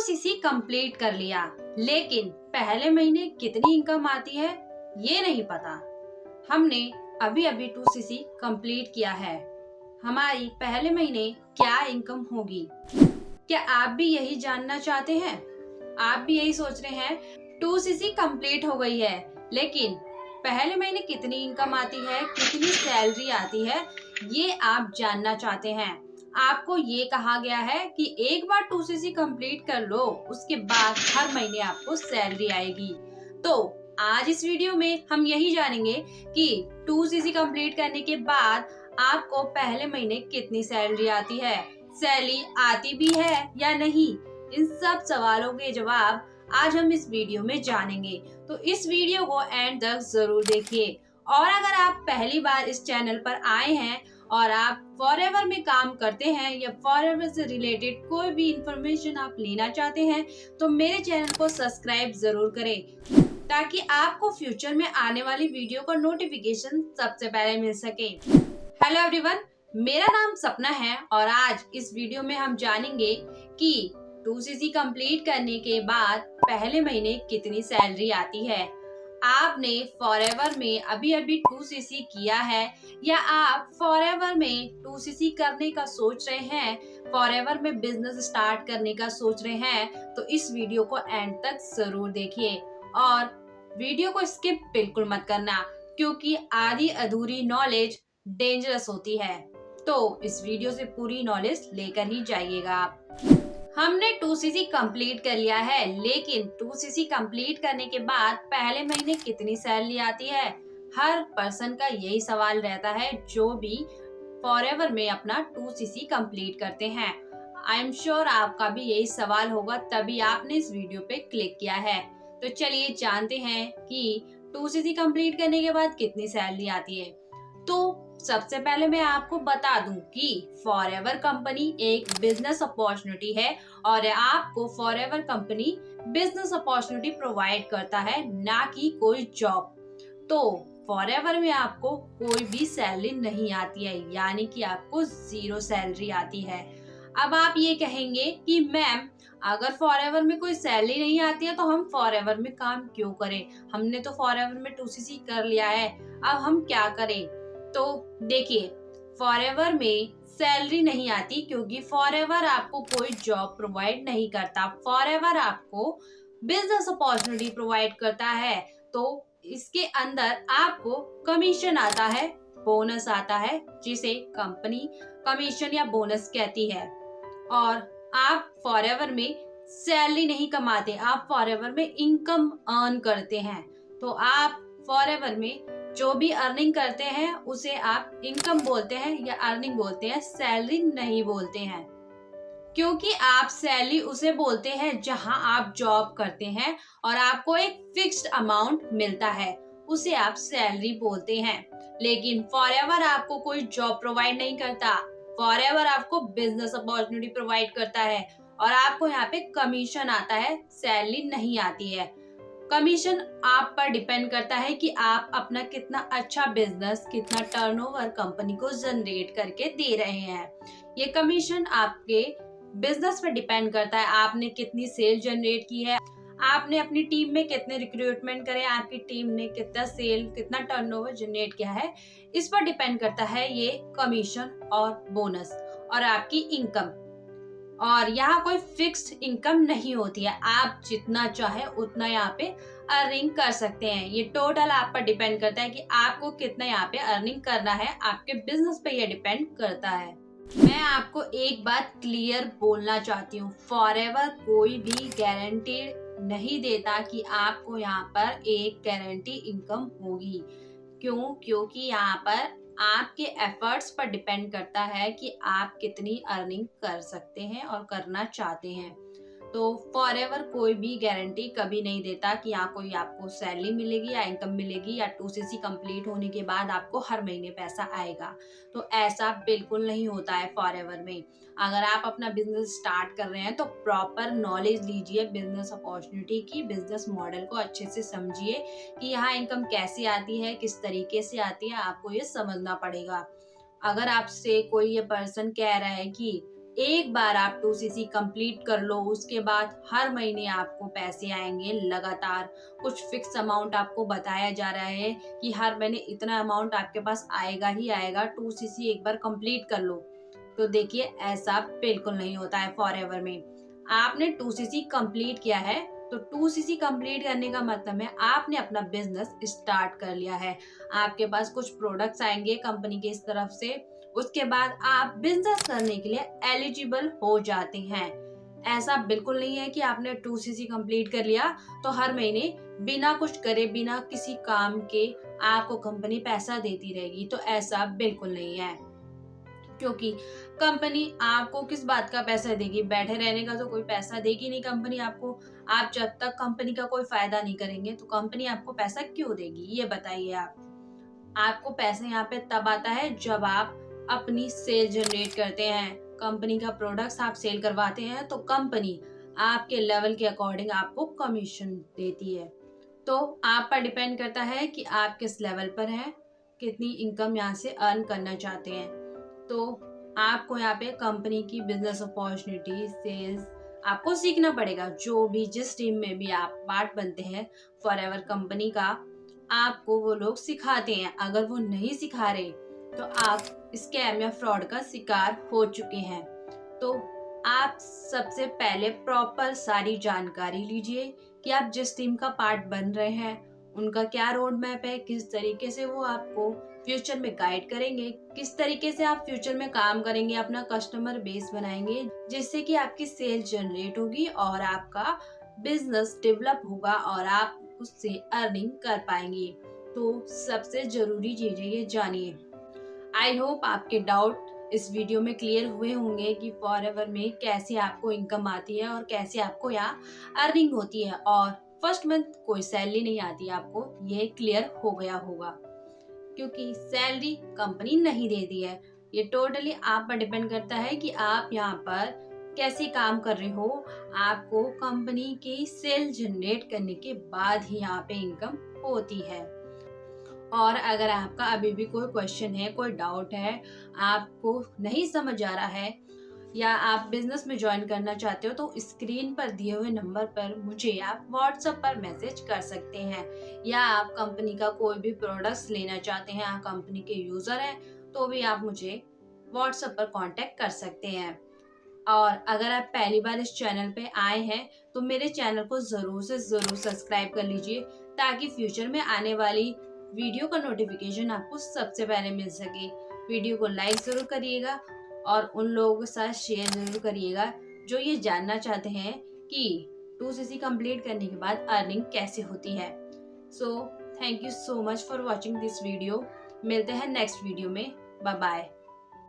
2cc complete कर लिया, लेकिन पहले महीने कितनी इनकम आती है ये नहीं पता। हमने अभी अभी 2cc कंप्लीट किया है, हमारी पहले महीने क्या इनकम होगी? क्या आप भी यही जानना चाहते हैं? आप भी यही सोच रहे हैं 2cc कंप्लीट हो गई है, लेकिन पहले महीने कितनी इनकम आती है, कितनी सैलरी आती है, ये आप जानना चाहते हैं। आपको ये कहा गया है कि एक बार 2cc कंप्लीट कर लो, उसके बाद हर महीने आपको सैलरी आएगी। तो आज इस वीडियो में हम यही जानेंगे कि 2cc कंप्लीट करने के बाद आपको पहले महीने कितनी सैलरी आती है, सैलरी आती भी है या नहीं। इन सब सवालों के जवाब आज हम इस वीडियो में जानेंगे, तो इस वीडियो को एंड तक जरूर देखिए। और अगर आप पहली बार इस चैनल पर आए हैं और आप फॉरएवर में काम करते हैं या फॉरएवर से रिलेटेड कोई भी इंफॉर्मेशन आप लेना चाहते हैं, तो मेरे चैनल को सब्सक्राइब जरूर करें ताकि आपको फ्यूचर में आने वाली वीडियो का नोटिफिकेशन सबसे पहले मिल सके। हेलो एवरीवन, मेरा नाम सपना है और आज इस वीडियो में हम जानेंगे कि 2cc कंप्लीट करने के बाद पहले महीने कितनी सैलरी आती है। आपने फॉरएवर में अभी अभी 2cc किया है या आप फॉरएवर में 2cc करने का सोच रहे हैं, फॉरएवर में बिजनेस स्टार्ट करने का सोच रहे हैं, तो इस वीडियो को एंड तक जरूर देखिए और वीडियो को स्किप बिल्कुल मत करना, क्योंकि आधी अधूरी नॉलेज डेंजरस होती है। तो इस वीडियो से पूरी नॉलेज लेकर ही जाइएगा आप। हमने 2cc कंप्लीट कर लिया है, लेकिन 2cc कंप्लीट करने के बाद पहले महीने कितनी सैलरी आती है? हर पर्सन का यही सवाल रहता है जो भी फॉरएवर में अपना 2cc कंप्लीट करते हैं। आई एम श्योर आपका भी यही सवाल होगा, तभी आपने इस वीडियो पे क्लिक किया है। तो चलिए जानते हैं कि 2cc कंप्लीट करने के बाद कितनी सैलरी आती है। तो सबसे पहले मैं आपको बता दूं कि फॉरएवर कंपनी एक बिजनेस अपॉर्चुनिटी है और आपको forever company business opportunity provide करता है, ना कि कोई जॉब। तो फॉरएवर में आपको कोई भी सैलरी नहीं आती है, यानी कि आपको जीरो सैलरी आती है। अब आप ये कहेंगे कि मैम, अगर फॉरएवर में कोई सैलरी नहीं आती है तो हम फॉरएवर में काम क्यों करें? हमने तो फॉरएवर में 2cc कर लिया है, अब हम क्या करें? तो देखिए, फॉरएवर में सैलरी नहीं आती क्योंकि फॉरएवर आपको कोई जॉब प्रोवाइड नहीं करता। फॉरएवर आपको बिजनेस अपॉर्चुनिटी प्रोवाइड करता है, तो इसके अंदर आपको कमीशन आता है, बोनस आता है, जिसे कंपनी कमीशन या बोनस कहती है। और आप फॉरएवर में सैलरी नहीं कमाते, आप फॉरएवर में इनकम अर्न करते हैं। तो आप फॉरएवर में जो भी अर्निंग करते हैं उसे आप इनकम बोलते हैं या अर्निंग बोलते हैं, सैलरी नहीं बोलते हैं। क्योंकि आप सैलरी उसे बोलते हैं जहां आप जॉब करते हैं और आपको एक फिक्स्ड अमाउंट मिलता है, उसे आप सैलरी बोलते हैं। लेकिन फॉरएवर आपको कोई जॉब प्रोवाइड नहीं करता, फॉरएवर आपको बिजनेस अपॉर्चुनिटी प्रोवाइड करता है और आपको यहाँ पे कमीशन आता है, सैलरी नहीं आती है। कमीशन आप पर डिपेंड करता है कि आप अपना कितना अच्छा बिजनेस, कितना टर्नओवर कंपनी को जनरेट करके दे रहे हैं। ये कमीशन आपके बिजनेस पे डिपेंड करता है, आपने कितनी सेल जनरेट की है, आपने अपनी टीम में कितने रिक्रूटमेंट करे, आपकी टीम ने कितना सेल, कितना टर्नओवर जनरेट किया है, इस पर डिपेंड करता है ये कमीशन और बोनस और आपकी इनकम। और यहाँ कोई फिक्स्ड इनकम नहीं होती है, आप जितना चाहे उतना यहाँ पे अर्निंग कर सकते हैं। ये टोटल आप पर डिपेंड करता है कि आपको कितना यहाँ पे अर्निंग करना है, आपके बिजनेस पे ये डिपेंड करता है। मैं आपको एक बात क्लियर बोलना चाहती हूँ, फॉरएवर कोई भी गारंटी नहीं देता कि आपको यहाँ पर एक गारंटी इनकम होगी। क्यों? क्योंकि यहाँ पर आपके एफर्ट्स पर डिपेंड करता है कि आप कितनी अर्निंग कर सकते हैं और करना चाहते हैं। तो फॉरएवर कोई भी गारंटी कभी नहीं देता कि यहाँ कोई आपको सैलरी मिलेगी या इनकम मिलेगी या 2cc कंप्लीट होने के बाद आपको हर महीने पैसा आएगा। तो ऐसा बिल्कुल नहीं होता है फॉरएवर में। अगर आप अपना बिजनेस स्टार्ट कर रहे हैं तो प्रॉपर नॉलेज लीजिए बिजनेस अपॉर्चुनिटी की, बिजनेस मॉडल को अच्छे से समझिए कि यहाँ इनकम कैसे आती है, किस तरीके से आती है, आपको ये समझना पड़ेगा। अगर आपसे कोई ये पर्सन कह रहा है कि एक बार आप 2cc कंप्लीट कर लो, उसके बाद हर महीने आपको पैसे आएंगे लगातार। कुछ फिक्स अमाउंट आपको बताया जा रहा है कि हर महीने इतना अमाउंट आपके पास आएगा ही आएगा, 2cc एक बार कंप्लीट कर लो। तो देखिए, ऐसा बिल्कुल नहीं होता है फॉरएवर में। आपने 2cc कंप्लीट किया है तो 2cc कंप्लीट करने का मतलब है आपने अपना बिजनेस स्टार्ट कर लिया है। आपके पास कुछ प्रोडक्ट्स आएंगे कंपनी की इस तरफ से, उसके बाद आप बिजनेस करने के लिए एलिजिबल हो जाते हैं। ऐसा बिल्कुल नहीं है कि आपने 2cc कंप्लीट कर लिया तो हर महीने बिना कुछ करे, बिना किसी काम के आपको कंपनी पैसा देती रहेगी। तो ऐसा बिल्कुल नहीं है, क्योंकि कंपनी आपको किस बात का पैसा देगी? बैठे रहने का तो कोई पैसा देगी नहीं कंपनी आपको। आप जब तक कंपनी का कोई फायदा नहीं करेंगे तो कंपनी आपको पैसा क्यों देगी, ये बताइए आप। आपको पैसे यहाँ पे तब आता है जब आप अपनी सेल जनरेट करते हैं, कंपनी का प्रोडक्ट्स आप सेल करवाते हैं, तो कंपनी आपके लेवल के अकॉर्डिंग आपको कमीशन देती है। तो आप पर डिपेंड करता है कि आप किस लेवल पर हैं, कितनी इनकम यहाँ से अर्न करना चाहते हैं। तो आपको यहाँ पे कंपनी की बिजनेस अपॉर्चुनिटी, सेल्स आपको सीखना पड़ेगा। जो भी जिस टीम में भी आप पार्ट बनते हैं फॉरएवर कंपनी का, आपको वो लोग सिखाते हैं। अगर वो नहीं सिखा रहे तो आप स्कैम या फ्रॉड का शिकार हो चुके हैं। तो आप सबसे पहले प्रॉपर सारी जानकारी लीजिए कि आप जिस टीम का पार्ट बन रहे हैं उनका क्या रोड मैप है, किस तरीके से वो आपको फ्यूचर में गाइड करेंगे, किस तरीके से आप फ्यूचर में काम करेंगे, अपना कस्टमर बेस बनाएंगे, जिससे कि आपकी सेल जनरेट होगी और आपका बिजनेस डेवलप होगा और आप उससे अर्निंग कर पाएंगे। तो सबसे जरूरी चीजें ये जानिए। आई होप आपके डाउट इस वीडियो में क्लियर हुए होंगे कि फॉरएवर में कैसे आपको इनकम आती है और कैसे आपको यहाँ अर्निंग होती है, और फर्स्ट मंथ कोई सैलरी नहीं आती आपको, ये क्लियर हो गया होगा। क्योंकि सैलरी कंपनी नहीं देती है, ये टोटली आप पर डिपेंड करता है कि आप यहाँ पर कैसे काम कर रहे हो। आपको कंपनी की सेल जनरेट करने के बाद ही यहाँ पे इनकम होती है। और अगर आपका अभी भी कोई क्वेश्चन है, कोई डाउट है, आपको नहीं समझ आ रहा है, या आप बिजनेस में ज्वाइन करना चाहते हो, तो स्क्रीन पर दिए हुए नंबर पर मुझे आप व्हाट्सएप पर मैसेज कर सकते हैं। या आप कंपनी का कोई भी प्रोडक्ट्स लेना चाहते हैं, आप कंपनी के यूजर हैं, तो भी आप मुझे व्हाट्सएप पर कांटेक्ट कर सकते हैं। और अगर आप पहली बार इस चैनल पे आए हैं तो मेरे चैनल को जरूर से जरूर सब्सक्राइब कर लीजिए, ताकि फ्यूचर में आने वाली वीडियो का नोटिफिकेशन आपको सबसे पहले मिल सके। वीडियो को लाइक जरूर करिएगा और उन लोगों के साथ शेयर जरूर करिएगा जो ये जानना चाहते हैं कि 2cc कंप्लीट करने के बाद अर्निंग कैसे होती है। So thank you so much for watching this video. मिलते हैं नेक्स्ट वीडियो में। Bye bye.